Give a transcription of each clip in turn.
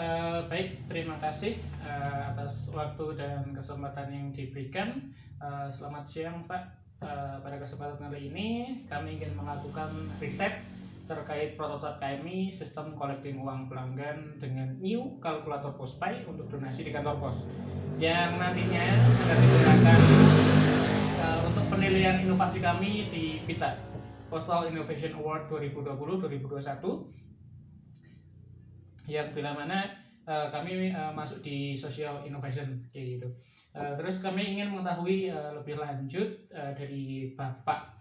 Baik, terima kasih atas waktu dan kesempatan yang diberikan. Selamat siang, Pak. Pada kesempatan kali ini, kami ingin melakukan riset terkait prototipe kami sistem collecting uang pelanggan dengan new kalkulator Postpay untuk donasi di kantor pos, yang nantinya akan digunakan untuk penilaian inovasi kami di PITA Postal Innovation Award 2020-2021, yang bila mana kami masuk di social innovation kayak gitu. Terus kami ingin mengetahui lebih lanjut dari Bapak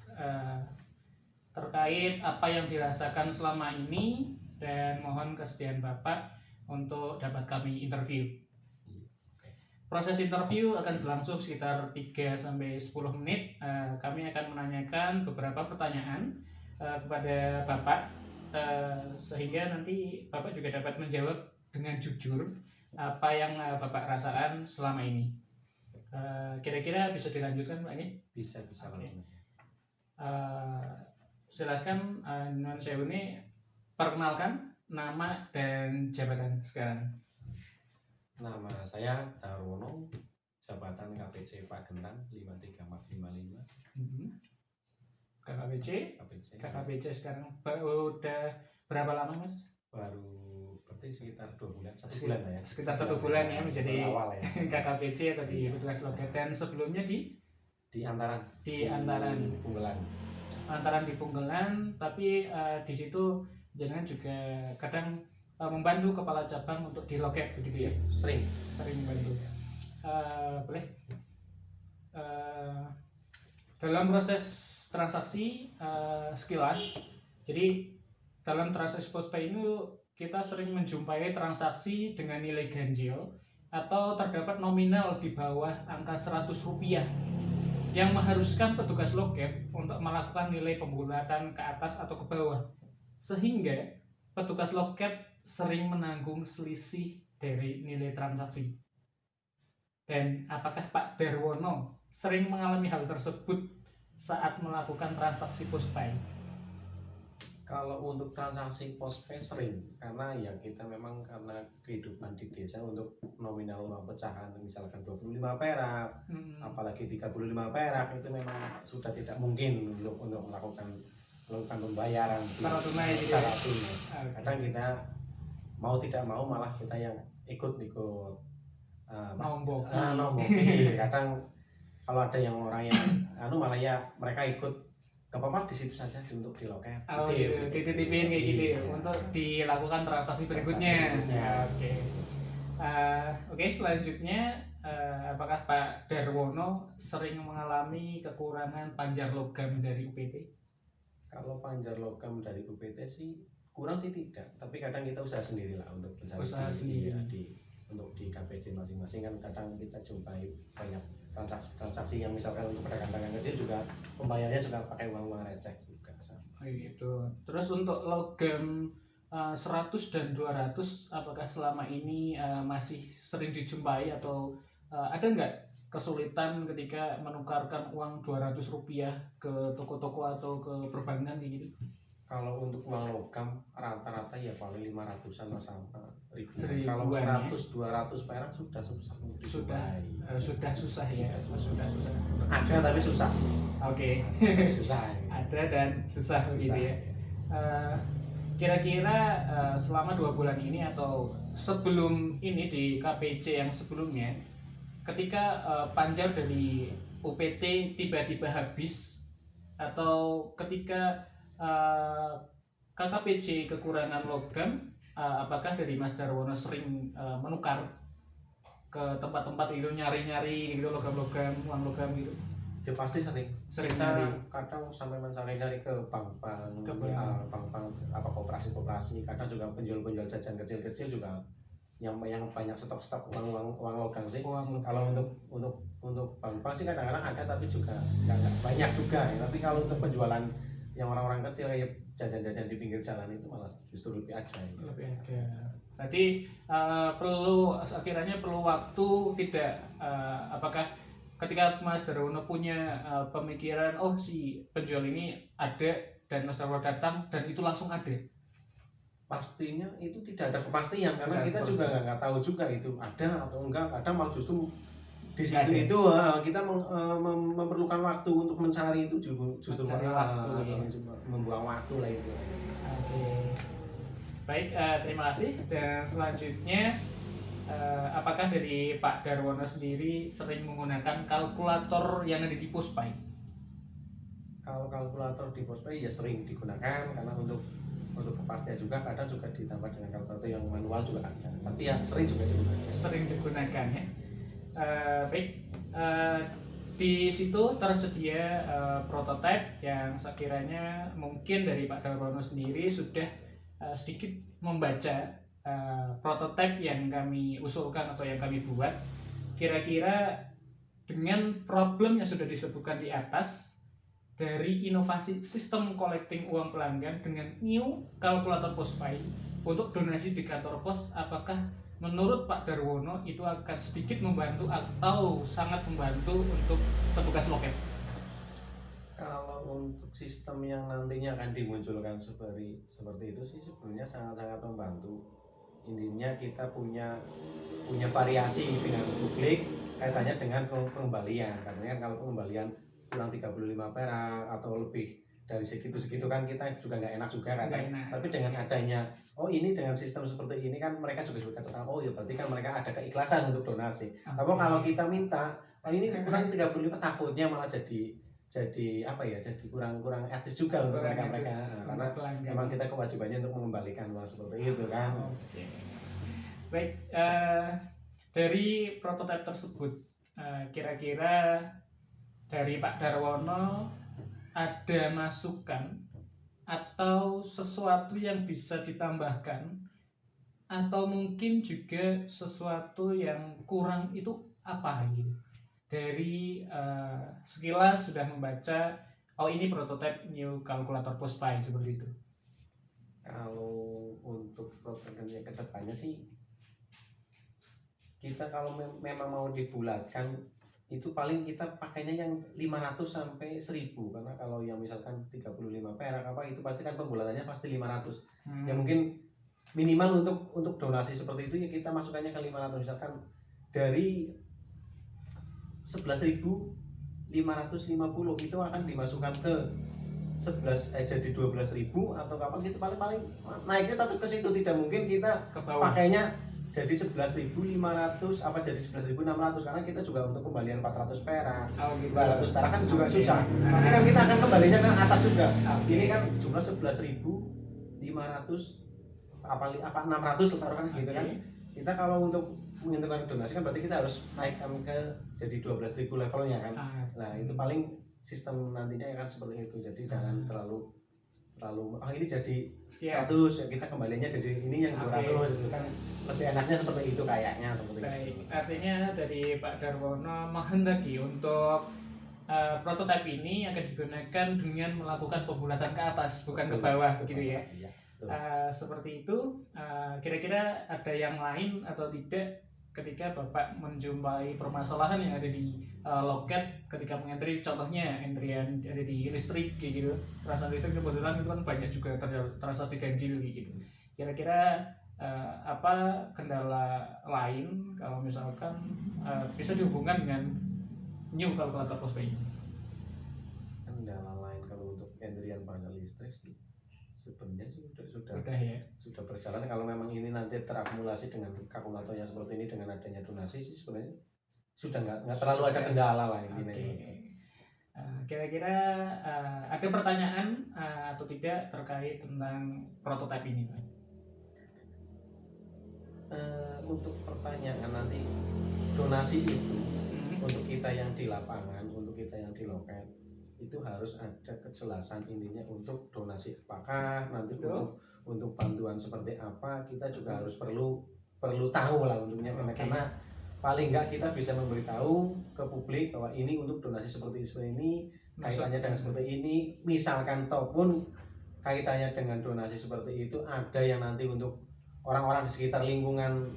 terkait apa yang dirasakan selama ini, dan mohon kesediaan Bapak untuk dapat kami interview. Proses interview akan berlangsung sekitar 3-10 menit. Kami akan menanyakan beberapa pertanyaan kepada Bapak, sehingga nanti Bapak juga dapat menjawab dengan jujur apa yang Bapak rasakan selama ini. Kira-kira bisa dilanjutkan, Pak? Bisa. Okay. Silakan Non Sewu ini perkenalkan nama dan jabatan sekarang. Nama saya Darwono, jabatan KPC Pak Gentang 53455. KKPC sekarang udah berapa lama, Mas? Baru berarti sekitar 2 bulan, 1 bulan lah ya. Sekitar 1 bulan ya menjadi awal ya. KKPC atau di petugas loket. Dan sebelumnya di Antaran. Antaran di Punggelan, tapi di situ jangan juga kadang membantu kepala cabang untuk di loket begitu ya? Sering membantu. Boleh. Dalam proses transaksi sekilas, jadi dalam transaksi Postpay ini kita sering menjumpai transaksi dengan nilai ganjil atau terdapat nominal di bawah angka Rp100 yang mengharuskan petugas loket untuk melakukan nilai pembulatan ke atas atau ke bawah, sehingga petugas loket sering menanggung selisih dari nilai transaksi. Dan apakah Pak Darwono sering mengalami hal tersebut saat melakukan transaksi Postpay? Kalau untuk transaksi Postpay sering, karena ya kita memang karena kehidupan di desa untuk nominal uang pecahan misalkan 25 perak, apalagi 35 perak, itu memang sudah tidak mungkin untuk melakukan pembayaran secara tunai. Kadang kita mau tidak mau malah kita yang ikut nombok. Kadang kalau ada yang orang yang malah ya mereka ikut di situ saja untuk di loket. Dititipin kayak gitu ya, untuk dilakukan transaksi berikutnya. Oke, selanjutnya apakah Pak Darwono sering mengalami kekurangan panjar logam dari UPT? Kalau panjar logam dari UPT sih kurang sih tidak, tapi kadang kita usaha sendiri lah untuk mencari untuk di KPC masing-masing. Kan kadang kita jumpai banyak transaksi yang misalkan untuk pedagang-pedagang kecil juga pembayarnya juga pakai uang receh juga sama. Gitu. Terus untuk logam 100 dan 200 apakah selama ini masih sering dijumpai, atau ada nggak kesulitan ketika menukarkan uang Rp200 ke toko-toko atau ke perbankan gitu? Kalau untuk uang logam rata-rata ya paling 500-an sampai 1000. Kalau 100-200 perak sudah susah. Sudah susah ya. Ada tapi susah. Oke. Susah. Ada dan susah gitu ya. Kira-kira selama 2 bulan ini atau sebelum ini di KPC yang sebelumnya, ketika panjar dari UPT tiba-tiba habis, atau ketika KKPC kekurangan logam, apakah dari Mas Darwono sering menukar ke tempat-tempat itu, nyari-nyari gitu logam-logam, uang logam gitu? Ya pasti sering nyari. Kadang sampai mencari-cari ke bank-bank, koperasi-koperasi. Kadang juga penjual-penjual jajan kecil-kecil juga yang banyak stok uang logam sih. Kalau untuk bank sih kadang-kadang ada, tapi juga nggak banyak juga ya. Tapi kalau untuk penjualan yang orang-orang kecil kayak jajan-jajan di pinggir jalan itu malah justru lebih ada. Berarti perlu waktu tidak? Apakah ketika Mas Darwono punya pemikiran, si penjual ini ada, dan Mas Darwono datang dan itu langsung ada? pastinya itu tidak ada kepastian karena kita juga nggak tahu juga itu ada atau enggak, kadang malah justru di situ itu kita memerlukan waktu untuk mencari itu justru membuang waktu lah itu. Oke. Baik, terima kasih. Dan selanjutnya, apakah dari Pak Darwono sendiri sering menggunakan kalkulator yang ada di Postpay? Kalau kalkulator di Postpay ya sering digunakan karena untuk kepastian juga, kadang juga ditambah dengan kalkulator yang manual juga ada, tapi ya sering juga digunakan. Sering digunakan ya. Baik, di situ tersedia prototipe yang sekiranya mungkin dari Pak Darwono sendiri sudah sedikit membaca prototipe yang kami usulkan atau yang kami buat. Kira-kira dengan problem yang sudah disebutkan di atas, dari inovasi sistem collecting uang pelanggan dengan new kalkulator Postpay untuk donasi di kantor pos, apakah menurut Pak Darwono itu akan sedikit membantu atau sangat membantu untuk petugas loket? Kalau untuk sistem yang nantinya akan dimunculkan seperti itu sih sebenarnya sangat-sangat membantu. Intinya kita punya variasi dengan publik kaitannya dengan pengembalian. Karena kalau pengembalian kurang 35 perak atau lebih dari segitu kan kita juga nggak enak juga kan. Tapi dengan adanya ini dengan sistem seperti ini kan mereka juga sudah tahu, ya berarti kan mereka ada keikhlasan untuk donasi. Tapi kalau kita minta ini kurang 35, takutnya malah jadi apa ya, jadi kurang etis juga untuk mereka karena memang kita kewajibannya untuk mengembalikan uang seperti itu kan. Baik, dari prototipe tersebut kira-kira dari Pak Darwono ada masukan atau sesuatu yang bisa ditambahkan, atau mungkin juga sesuatu yang kurang itu apa gitu? Dari sekilas sudah membaca, ini prototipe new kalkulator Postpay seperti itu. Kalau untuk prototipe ke depannya sih, kita kalau memang mau dibulatkan itu paling kita pakainya yang 500 sampai 1000, karena kalau yang misalkan 35 perak itu pasti kan pembulatannya pasti 500. Ya mungkin minimal untuk donasi seperti itu ya kita masukkannya ke 500, misalkan dari 11.550 itu akan dimasukkan ke 11 jadi 12.000 atau kapan gitu, paling naiknya tetap ke situ, tidak mungkin kita pakainya jadi 11.500 jadi 11.600, karena kita juga untuk kembalian 400 perak, 200 perak kan juga susah. Pasti kan kita akan kembalinya ke atas juga. Ini kan jumlah 11.500 apa 600 taruhkan gitu kan. Kita kalau untuk menentukan donasi kan berarti kita harus naikkan ke jadi 12.000 levelnya kan. Nah, itu paling sistem nantinya akan seperti itu. Jadi jangan terlalu ini jadi 100 ya kita kembalinya dari ini yang 200 itu kan lebih enaknya seperti itu kayaknya seperti itu. Artinya dari Pak Darwono menghendaki untuk prototipe ini akan digunakan dengan melakukan pembulatan ke atas bukan ke bawah begitu ya. Seperti itu. Kira-kira ada yang lain atau tidak ketika Bapak menjumpai permasalahan yang ada di loket ketika mengantri, contohnya antrian ada di listrik kayak gitu, transaksi listrik kebetulan itu kan banyak juga transaksi ganjil gitu. Kira-kira apa kendala lain kalau misalkan bisa dihubungkan dengan new kalkulator Postpay ini? Kendala lain kalau untuk antrian panel listrik sih sebenarnya sudah berjalan. Kalau memang ini nanti terakumulasi dengan kalkulator yang seperti ini dengan adanya donasi sih sebenarnya sudah nggak terlalu ada kendala lah intinya. Kira-kira ada pertanyaan atau tidak terkait tentang prototipe ini, Pak? Untuk pertanyaan nanti donasi itu untuk kita yang di lapangan, untuk kita yang di loket itu harus ada kejelasan intinya untuk donasi apakah nanti untuk bantuan seperti apa, kita juga harus perlu tahu lah untuknya karena paling enggak kita bisa memberitahu ke publik bahwa ini untuk donasi seperti ini kaitannya dengan seperti ini, misalkan ataupun kaitannya dengan donasi seperti itu ada yang nanti untuk orang-orang di sekitar lingkungan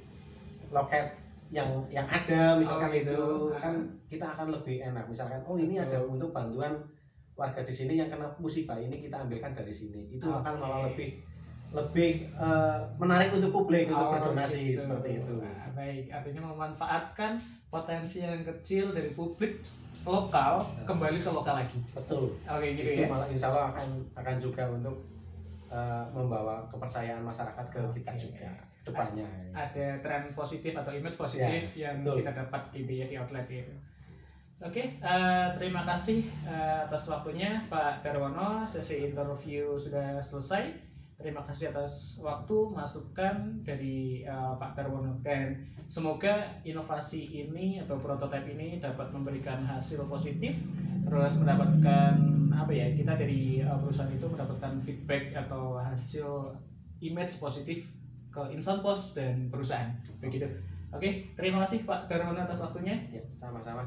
loket yang ada misalkan itu kan kita akan lebih enak, misalkan ini ada untuk bantuan warga di sini yang kena musibah ini kita ambilkan dari sini, itu akan malah lebih menarik untuk publik untuk berdonasi gitu. seperti itu. Nah, baik, artinya memanfaatkan potensi yang kecil dari publik lokal kembali ke lokal lagi. Betul. Oke gitu Itu ya. malah insya Allah akan juga untuk membawa kepercayaan masyarakat ke kita juga depannya. Ada tren positif atau image positif yang betul. kita dapat gitu ya di outlet itu. Oke, terima kasih atas waktunya Pak Darwono. Sesi interview sudah selesai. Terima kasih atas waktu masukan dari Pak Darwono, dan semoga inovasi ini atau prototipe ini dapat memberikan hasil positif, terus mendapatkan apa ya, kita dari perusahaan itu mendapatkan feedback atau hasil image positif ke insan pos dan perusahaan begitu. Oke, terima kasih Pak Darwono atas waktunya. Ya, sama-sama.